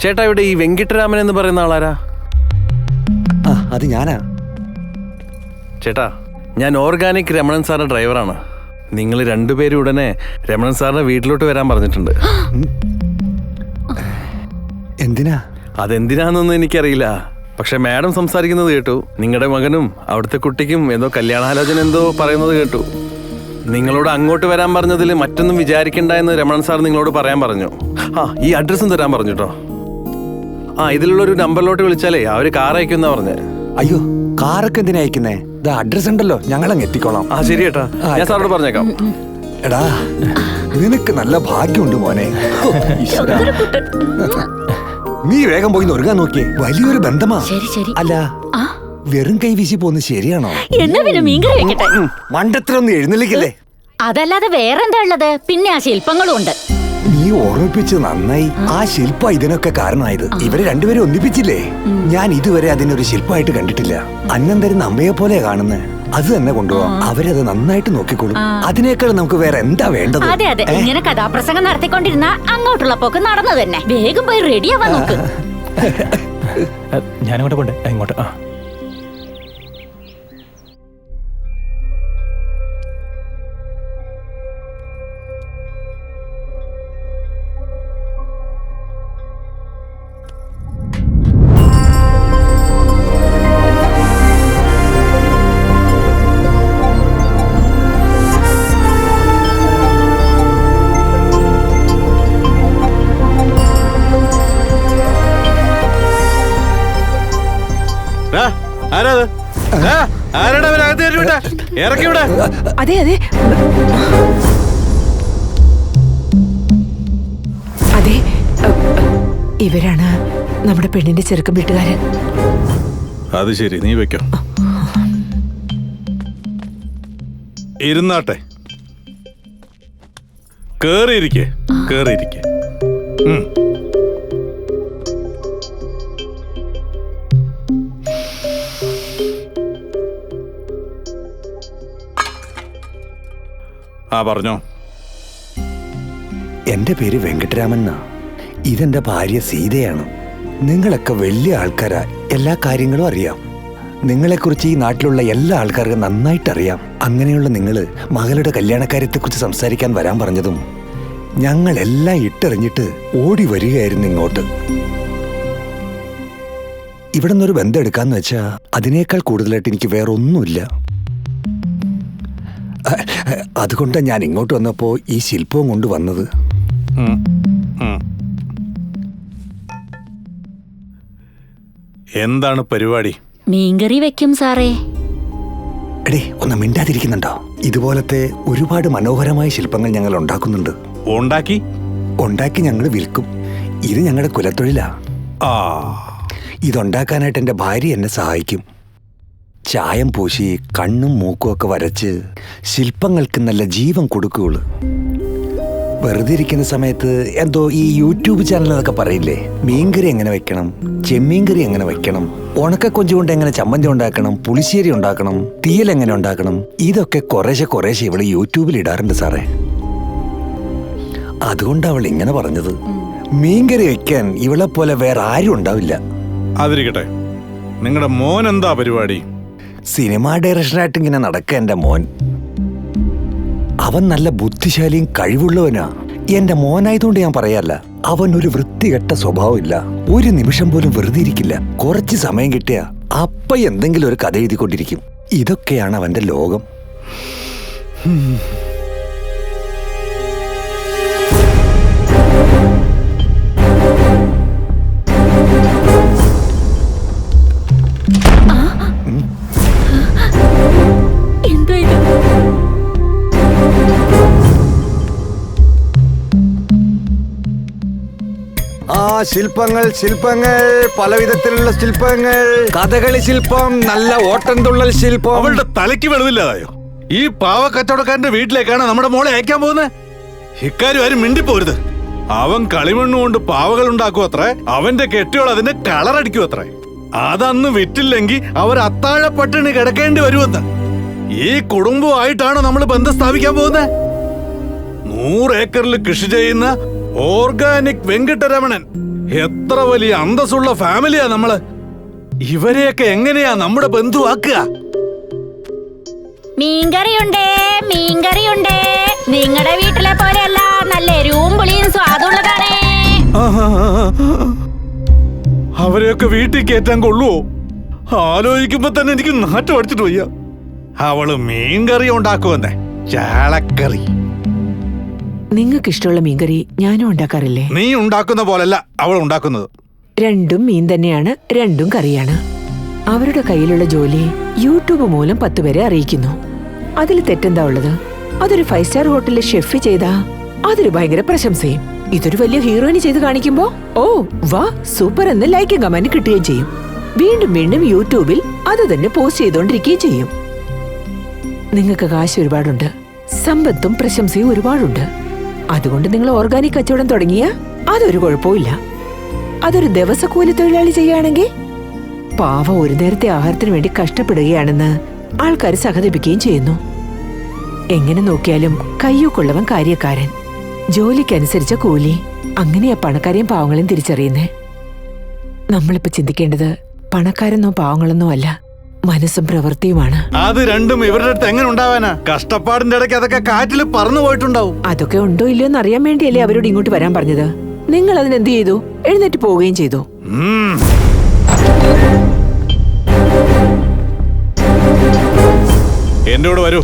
ചേട്ടാ, ഇവിടെ ഈ വെങ്കിട്ടരാമൻ എന്ന് പറയുന്ന ആളാരാ? അത് ഞാനാ. ചേട്ടാ, ഞാൻ ഓർഗാനിക് രമണൻ സാറിന്റെ ഡ്രൈവറാണ്. നിങ്ങൾ രണ്ടുപേരും ഉടനെ രമണൻ സാറിന്റെ വീട്ടിലോട്ട് വരാൻ പറഞ്ഞിട്ടുണ്ട്. എന്തിനാ? അതെന്തിനാന്നൊന്നും എനിക്കറിയില്ല. പക്ഷെ മാഡം സംസാരിക്കുന്നത് കേട്ടു. നിങ്ങളുടെ മകനും അവിടുത്തെ കുട്ടിക്കും എന്തോ കല്യാണാലോചന എന്തോ പറയുന്നത് കേട്ടു. നിങ്ങളോട് അങ്ങോട്ട് വരാൻ പറഞ്ഞതിൽ മറ്റൊന്നും വിചാരിക്കണ്ട എന്ന് രമണൻ സാർ നിങ്ങളോട് പറയാൻ പറഞ്ഞു. ഈ അഡ്രസ്സും തരാൻ പറഞ്ഞു കേട്ടോ. ഇതിലുള്ളൊരു നമ്പറിലോട്ട് വിളിച്ചാലേ അവര് കാർ അയക്കുന്ന പറഞ്ഞ്. അയ്യോ, കാറൊക്കെ എന്തിനാ അയക്കുന്നേ? അഡ്രസ് ഉണ്ടല്ലോ, ഞങ്ങളങ്ങ് എത്തിക്കോളാം. ശരി ചേട്ടാ, ഞാൻ സാറോട് പറഞ്ഞേക്കാം. എടാ, നിനക്ക് നല്ല ഭാഗ്യമുണ്ട് മോനെ. നീ വേഗം പോയി ഒരുങ്ങാൻ നോക്കിയേ. വലിയൊരു ബന്ധമാ. അല്ല, വെറും കൈ വീശി പോന്ന് ശരിയാണോ? മണ്ടത്തിലൊന്നും എഴുന്നള്ളിക്കല്ലേ. അതല്ലാതെ വേറെന്താ ഉള്ളത്? പിന്നെ ആ ശില്പങ്ങളും ഉണ്ട്. നീ ഓർമ്മിപ്പിച്ച് നന്നായി. ആ ശില്പ ഇതിനൊക്കെ കാരണമായത്. ഇവരെ രണ്ടുപേരും ഒന്നിപ്പിച്ചില്ലേ? ഞാൻ ഇതുവരെ അതിനൊരു ശില്പമായിട്ട് കണ്ടിട്ടില്ല. അന്നം തരുന്ന അമ്മയെ പോലെ കാണുന്നേ. അത് തന്നെ കൊണ്ടുപോവാം. അവരത് നന്നായിട്ട് നോക്കിക്കോളും. അതിനേക്കാൾ നമുക്ക് വേറെ എന്താ വേണ്ടത്? അതെ അതെ, ഇങ്ങനെ കഥാപ്രസംഗം നടത്തിക്കൊണ്ടിരുന്ന അങ്ങോട്ടുള്ള പോക്ക് നടന്നു തന്നെ. വേഗം പോയി റെഡിയാവാൻ നോക്ക്. ഞാനങ്ങോട്ട് പോണ്ടേ? ഇങ്ങോട്ട്. അതെ അതെ അതെ, ഇവരാണ് നമ്മുടെ പെണ്ണിന്റെ ചെറുക്കൻ വീട്ടുകാര്. അത് ശരി, നീ വെക്കോ. ഇരുന്നാട്ടെ. കേറിയിരിക്കേ, കേറിയിരിക്കേ. പറഞ്ഞോ. എന്റെ പേര് വെങ്കട്ടരാമൻ എന്നാ. ഇതെന്റെ ഭാര്യ സീതയാണ്. നിങ്ങളൊക്കെ വലിയ ആൾക്കാരാ, എല്ലാ കാര്യങ്ങളും അറിയാം. നിങ്ങളെക്കുറിച്ച് ഈ നാട്ടിലുള്ള എല്ലാ ആൾക്കാർക്കും നന്നായിട്ട് അറിയാം. അങ്ങനെയുള്ള നിങ്ങള് മകളുടെ കല്യാണക്കാര്യത്തെക്കുറിച്ച് സംസാരിക്കാൻ വരാൻ പറഞ്ഞതും ഞങ്ങളെല്ലാം ഇട്ടെറിഞ്ഞിട്ട് ഓടി വരികയായിരുന്നു ഇങ്ങോട്ട്. ഇവിടെ നിന്നൊരു ബന്ധം എടുക്കാന്ന് വെച്ചാ അതിനേക്കാൾ കൂടുതലായിട്ട് എനിക്ക് വേറെ ഒന്നുമില്ല. അതുകൊണ്ടാണ് ഞാൻ ഇങ്ങോട്ട് വന്നപ്പോ ഈ ശില്പവും കൊണ്ട് വന്നത്. എന്താണ് പരിപാടി? മീൻകറി വെക്കും സാറേ. എടേ, ഒന്ന് മിണ്ടാതിരിക്കുന്നുണ്ടോ? ഇതുപോലത്തെ ഒരുപാട് മനോഹരമായ ശില്പങ്ങൾ ഞങ്ങൾ ഉണ്ടാക്കുന്നുണ്ട്. ഉണ്ടാക്കി ഞങ്ങൾ വിൽക്കും. ഇത് ഞങ്ങളുടെ കുലത്തൊഴിലാ. ഇതുണ്ടാക്കാനായിട്ട് എൻ്റെ ഭാര്യ എന്നെ സഹായിക്കും. ചായം പൂശി കണ്ണും മൂക്കും ഒക്കെ വരച്ച് ശില്പങ്ങൾക്ക് നല്ല ജീവൻ കൊടുക്കുകയുള്ളു. വെറുതെ ഇരിക്കുന്ന സമയത്ത് എന്തോ ഈ യൂട്യൂബ് ചാനൽ എന്നൊക്കെ പറയില്ലേ, മീൻകറി എങ്ങനെ വെക്കണം, ചെമ്മീൻകറി എങ്ങനെ വെക്കണം, ഉണക്കക്കൊഞ്ചു കൊണ്ട് എങ്ങനെ ചമ്മന്തി ഉണ്ടാക്കണം, പുളിശ്ശേരി ഉണ്ടാക്കണം, തീയൽ എങ്ങനെ ഉണ്ടാക്കണം, ഇതൊക്കെ കുറേശ്ശെ ഇവള് യൂട്യൂബിൽ ഇടാറുണ്ട് സാറേ. അതുകൊണ്ടാണ് അവൾ ഇങ്ങനെ പറഞ്ഞത്. മീൻകറി വെക്കാൻ ഇവളെ പോലെ വേറെ ആരും ഉണ്ടാവില്ല. അതിരിക്കട്ടെ, നിങ്ങളുടെ മോൻ എന്താ പരിപാടി? സിനിമാ ഡയറക്ഷനായിട്ട് ഇങ്ങനെ നടക്ക എന്റെ മോൻ. അവൻ നല്ല ബുദ്ധിശാലിയും കഴിവുള്ളവനാ. എന്റെ മോനായതുകൊണ്ട് ഞാൻ പറയല്ല. അവൻ ഒരു വൃത്തികെട്ട സ്വഭാവമില്ല. ഒരു നിമിഷം പോലും വെറുതെ ഇരിക്കില്ല. കുറച്ച് സമയം കിട്ടിയ അപ്പ എന്തെങ്കിലും ഒരു കഥ എഴുതിക്കൊണ്ടിരിക്കും. ഇതൊക്കെയാണ് അവന്റെ ലോകം. ശില്പങ്ങൾ പലവിധത്തിലുള്ള ശില്പങ്ങൾ. കഥകളി ശില്പം, നല്ല ഓട്ടംതുള്ളൽ ശില്പം. അവളുടെ തലയ്ക്ക് വെളിവില്ലാതായോ? ഈ പാവ കച്ചവടക്കാരന്റെ വീട്ടിലേക്കാണ് നമ്മുടെ മോളെ അയക്കാൻ പോകുന്നത്. ഇക്കാര്യം ആരും മിണ്ടിപ്പോരുത്. അവൻ കളിമണ്ണുകൊണ്ട് പാവകൾ ഉണ്ടാക്കും അത്രേ. അവന്റെ കെട്ടിയോൾ അതിന്റെ കളറടിക്കും അത്രേ. അതന്ന് വിറ്റില്ലെങ്കിൽ അവർ അത്താഴ പട്ടിണി കിടക്കേണ്ടി വരുമെന്ന്. ഈ കുടുംബമായിട്ടാണോ നമ്മൾ ബന്ധം സ്ഥാപിക്കാൻ പോകുന്നത്? 100 ഏക്കറിൽ കൃഷി ചെയ്യുന്ന ഓർഗാനിക് വെങ്കിട്ടരമണൻ എത്ര വലിയ അന്തസ്സുള്ള ഫാമിലിയാ നമ്മള്. ഇവരെയൊക്കെ എങ്ങനെയാ നമ്മുടെ ബന്ധുവാക്കുക? മീൻകറിയുണ്ടേ, മീൻകറിയുണ്ടേ. നിങ്ങളുടെ വീട്ടിലെ പോലെയല്ല, നല്ല എരിവും പുളിയും സ്വാദുള്ളതാണേ. അവരെയൊക്കെ വീട്ടിൽ കയറ്റാൻ കൊള്ളുവോ? ആലോചിക്കുമ്പോ തന്നെ എനിക്ക് നാറ്റം അടിച്ചിട്ട് വയ്യ. അവള് മീൻകറി ഉണ്ടാക്കുവന്നേ, ചാളക്കറി. നിങ്ങൾക്ക് ഇഷ്ടമുള്ള മീൻകറി ഞാനും ഉണ്ടാക്കാറില്ലേ? നീ ഉണ്ടാക്കുന്ന പോലല്ല അവൾ ഉണ്ടാക്കുന്നത്. രണ്ടും മീൻ തന്നെയാണ്, രണ്ടും കറിയാണ്. അവരുടെ കയ്യിലുള്ള ജോലി യൂട്യൂബ് മൂലം 10 പേരെ അറിയിക്കുന്നു. അതിൽ തെറ്റെന്താ ഉള്ളത്? അതൊരു 5 സ്റ്റാർ ഹോട്ടലിലെ ഷെഫ് ചെയ്താ അതൊരു ഭയങ്കര പ്രശംസയും. ഇതൊരു വലിയ ഹീറോയിന് ചെയ്ത് കാണിക്കുമ്പോ ഓ വാ സൂപ്പർ എന്ന് ലൈക്കും കമന്റ് കിട്ടുകയും ചെയ്യും. വീണ്ടും വീണ്ടും യൂട്യൂബിൽ അത് തന്നെ പോസ്റ്റ് ചെയ്തോണ്ടിരിക്കുകയും ചെയ്യും. നിങ്ങൾക്ക് കാശ് ഒരുപാടുണ്ട്, സമ്പത്തും പ്രശംസയും ഒരുപാടുണ്ട്. അതുകൊണ്ട് നിങ്ങൾ ഓർഗാനിക് കച്ചവടം തുടങ്ങിയ അതൊരു കുഴപ്പമില്ല. അതൊരു ദിവസക്കൂലി തൊഴിലാളി ചെയ്യുകയാണെങ്കിൽ പാവം ഒരു നേരത്തെ ആഹാരത്തിന് വേണ്ടി കഷ്ടപ്പെടുകയാണെന്ന് ആൾക്കാർ സഹതപിക്കുകയും ചെയ്യുന്നു. എങ്ങനെ നോക്കിയാലും കയ്യൂക്കുള്ളവൻ കാര്യക്കാരൻ, ജോലിക്കനുസരിച്ച കൂലി. അങ്ങനെയാ പണക്കാരെയും പാവങ്ങളെയും തിരിച്ചറിയുന്നേ. നമ്മളിപ്പോ ചിന്തിക്കേണ്ടത് പണക്കാരെന്നോ പാവങ്ങളെന്നോ അല്ല, മനസ്സും പ്രവൃത്തിയുമാണ്. അത് രണ്ടും ഇവരുടെ അടുത്ത് എങ്ങനെ ഉണ്ടാവാനാ? കഷ്ടപ്പാടിന്റെ ഇടയ്ക്ക് അതൊക്കെ കാറ്റിൽ പറന്നു പോയിട്ടുണ്ടാവും. അതൊക്കെ ഉണ്ടോ ഇല്ലയോ എന്ന് അറിയാൻ വേണ്ടിയല്ലേ അവരോട് ഇങ്ങോട്ട് വരാൻ പറഞ്ഞത്. നിങ്ങൾ അതിനെന്ത് ചെയ്തു? എഴുന്നേറ്റ് പോവുകയും ചെയ്തു. എന്റെ കൂടെ വരൂ.